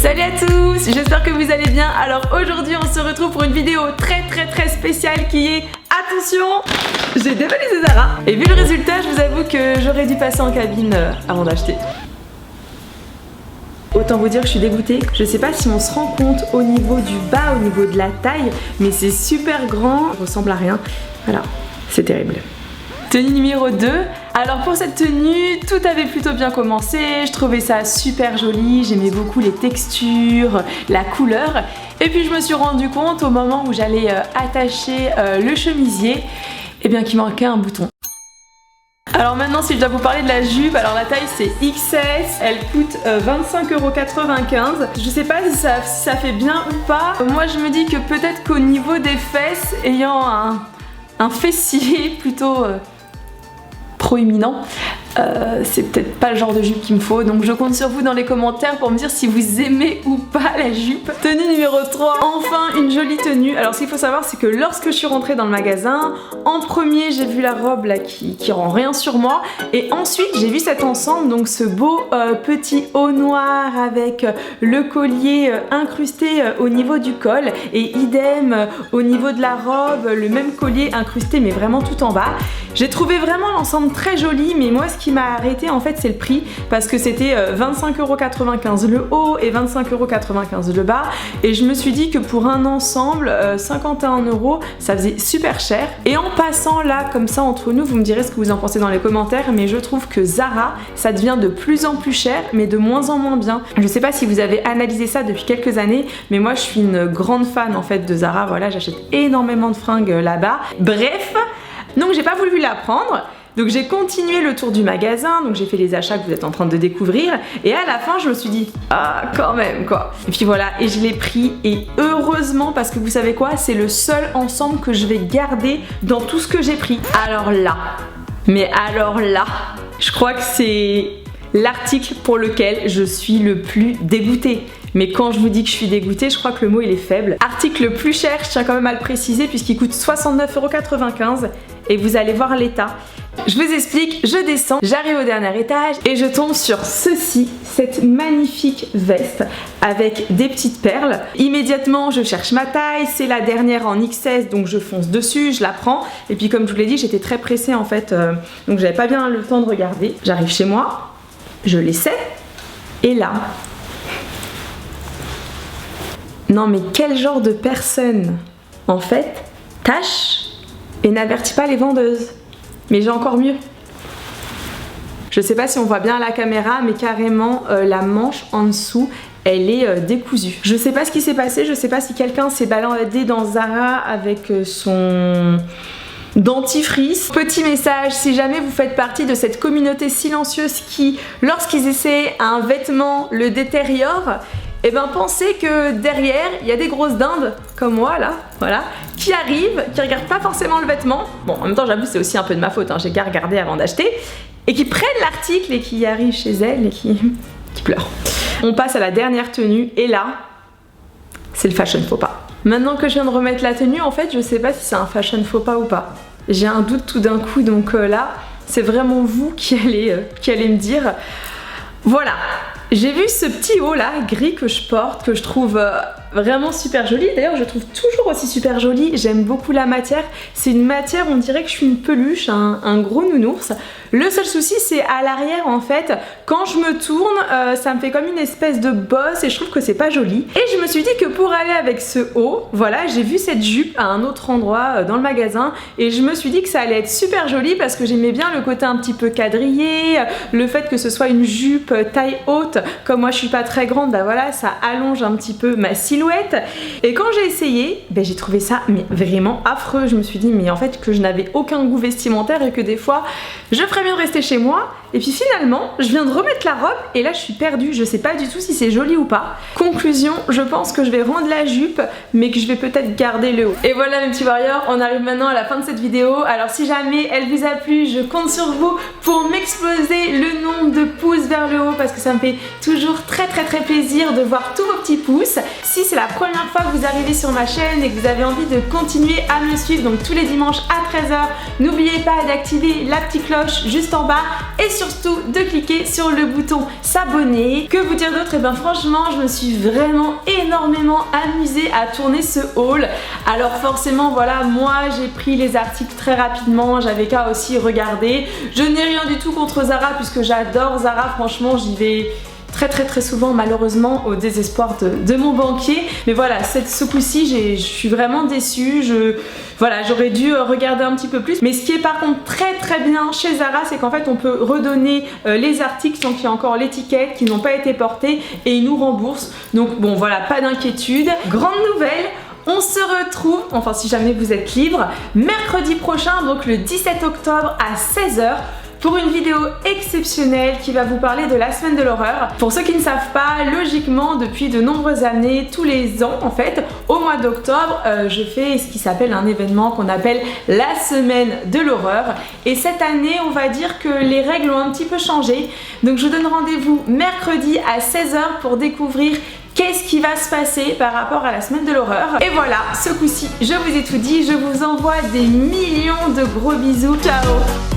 Salut à tous, j'espère que vous allez bien. Alors aujourd'hui on se retrouve pour une vidéo très spéciale qui est, attention, j'ai dévalisé Zara. Et vu le résultat, je vous avoue que j'aurais dû passer en cabine avant d'acheter. Autant vous dire que je suis dégoûtée. Je sais pas si on se rend compte au niveau du bas, au niveau de la taille, mais c'est super grand, ça ressemble à rien. Voilà, c'est terrible. Tenue numéro 2. Alors pour cette tenue, tout avait plutôt bien commencé, je trouvais ça super joli, j'aimais beaucoup les textures, la couleur. Et puis je me suis rendu compte au moment où j'allais attacher le chemisier, eh bien qu'il manquait un bouton. Alors maintenant si je dois vous parler de la jupe, alors la taille c'est XS, elle coûte 25,95 €. Je sais pas si ça fait bien ou pas. Moi je me dis que peut-être qu'au niveau des fesses, ayant un fessier plutôt proéminent, c'est peut-être pas le genre de jupe qu'il me faut, donc je compte sur vous dans les commentaires pour me dire si vous aimez ou pas la jupe. Tenue numéro 3, enfin une jolie tenue. Alors ce qu'il faut savoir c'est que lorsque je suis rentrée dans le magasin, en premier j'ai vu la robe là qui rend rien sur moi, et ensuite j'ai vu cet ensemble, donc ce beau petit haut noir avec le collier incrusté au niveau du col, et idem au niveau de la robe, le même collier incrusté mais vraiment tout en bas. J'ai trouvé vraiment l'ensemble très joli, mais moi ce qui m'a arrêté en fait c'est le prix, parce que c'était 25,95 € le haut et 25,95 € le bas, et je me suis dit que pour un ensemble 51 € ça faisait super cher. Et en passant là comme ça entre nous, vous me direz ce que vous en pensez dans les commentaires, mais je trouve que Zara ça devient de plus en plus cher mais de moins en moins bien. Je sais pas si vous avez analysé ça depuis quelques années, mais moi je suis une grande fan en fait de Zara, voilà, j'achète énormément de fringues là-bas. Bref, donc j'ai pas voulu la prendre. Donc j'ai continué le tour du magasin, donc j'ai fait les achats que vous êtes en train de découvrir, et à la fin je me suis dit ah quand même quoi. Et puis voilà, et je l'ai pris, et heureusement, parce que vous savez quoi, c'est le seul ensemble que je vais garder dans tout ce que j'ai pris. Alors là, je crois que c'est l'article pour lequel je suis le plus dégoûtée. Mais quand je vous dis que je suis dégoûtée, je crois que le mot il est faible. Article le plus cher, je tiens quand même à le préciser, puisqu'il coûte 69,95 €, et vous allez voir l'état. Je vous explique, je descends, j'arrive au dernier étage et je tombe sur ceci, cette magnifique veste avec des petites perles. Immédiatement je cherche ma taille, c'est la dernière en XS, donc je fonce dessus, je la prends. Et puis comme je vous l'ai dit, j'étais très pressée en fait, donc j'avais pas bien le temps de regarder. J'arrive chez moi, je l'essaie, et là... Non mais quel genre de personne en fait tâche et n'avertit pas les vendeuses? Mais j'ai encore mieux. Je sais pas si on voit bien à la caméra, mais carrément la manche en dessous elle est décousue. Je sais pas ce qui s'est passé, je sais pas si quelqu'un s'est baladé dans Zara avec son dentifrice. Petit message, si jamais vous faites partie de cette communauté silencieuse qui, lorsqu'ils essaient un vêtement, le détériore, et ben pensez que derrière il y a des grosses dindes comme moi là, voilà, qui arrivent, qui regardent pas forcément le vêtement. Bon, en même temps j'avoue c'est aussi un peu de ma faute, hein, j'ai qu'à regarder avant d'acheter, et qui prennent l'article et qui arrivent chez elles et qui pleurent. On passe à la dernière tenue, et là c'est le fashion faux pas. Maintenant que je viens de remettre la tenue, en fait je sais pas si c'est un fashion faux pas ou pas. J'ai un doute tout d'un coup, donc là c'est vraiment vous qui allez me dire. Voilà. J'ai vu ce petit haut là, gris, que je porte, que je trouve vraiment super joli. D'ailleurs je trouve toujours aussi super joli, j'aime beaucoup la matière. C'est une matière, on dirait que je suis une peluche, un gros nounours. Le seul souci c'est à l'arrière en fait, quand je me tourne, ça me fait comme une espèce de bosse et je trouve que c'est pas joli. Et je me suis dit que pour aller avec ce haut, voilà, j'ai vu cette jupe à un autre endroit dans le magasin, et je me suis dit que ça allait être super joli parce que j'aimais bien le côté un petit peu quadrillé, le fait que ce soit une jupe taille haute. Comme moi je suis pas très grande, bah voilà, ça allonge un petit peu ma silhouette. Et quand j'ai essayé, bah j'ai trouvé ça mais vraiment affreux. Je me suis dit mais en fait que je n'avais aucun goût vestimentaire et que des fois je ferais mieux de rester chez moi. Et puis finalement je viens de remettre la robe et là je suis perdue, je sais pas du tout si c'est joli ou pas. Conclusion, je pense que je vais rendre la jupe mais que je vais peut-être garder le haut. Et voilà mes petits warriors, on arrive maintenant à la fin de cette vidéo. Alors si jamais elle vous a plu, je compte sur vous pour m'exploser le nombre de pouces vers le haut, parce que ça me fait toujours très plaisir de voir tous vos petits pouces. Si c'est la première fois que vous arrivez sur ma chaîne et que vous avez envie de continuer à me suivre, donc tous les dimanches à 13 h, n'oubliez pas d'activer la petite cloche juste en bas, et surtout surtout de cliquer sur le bouton s'abonner. Que vous dire d'autre? Et ben franchement, je me suis vraiment énormément amusée à tourner ce haul. Alors forcément, voilà, moi j'ai pris les articles très rapidement, j'avais qu'à aussi regarder. Je n'ai rien du tout contre Zara puisque j'adore Zara, franchement j'y vais très souvent, malheureusement, au désespoir de mon banquier. Mais voilà, ce coup-ci, je suis vraiment déçue. Voilà, j'aurais dû regarder un petit peu plus. Mais ce qui est par contre très bien chez Zara, c'est qu'en fait on peut redonner les articles tant qu'il y a encore l'étiquette, qui n'ont pas été portés, et ils nous remboursent. Donc bon, voilà, pas d'inquiétude. Grande nouvelle, on se retrouve, enfin si jamais vous êtes libre, mercredi prochain, donc le 17 octobre à 16 h, pour une vidéo exceptionnelle qui va vous parler de la semaine de l'horreur. Pour ceux qui ne savent pas, logiquement depuis de nombreuses années, tous les ans en fait, au mois d'octobre, je fais ce qui s'appelle un événement qu'on appelle la semaine de l'horreur. Et cette année, on va dire que les règles ont un petit peu changé. Donc je vous donne rendez-vous mercredi à 16 h pour découvrir qu'est-ce qui va se passer par rapport à la semaine de l'horreur. Et voilà, ce coup-ci, je vous ai tout dit, je vous envoie des millions de gros bisous. Ciao!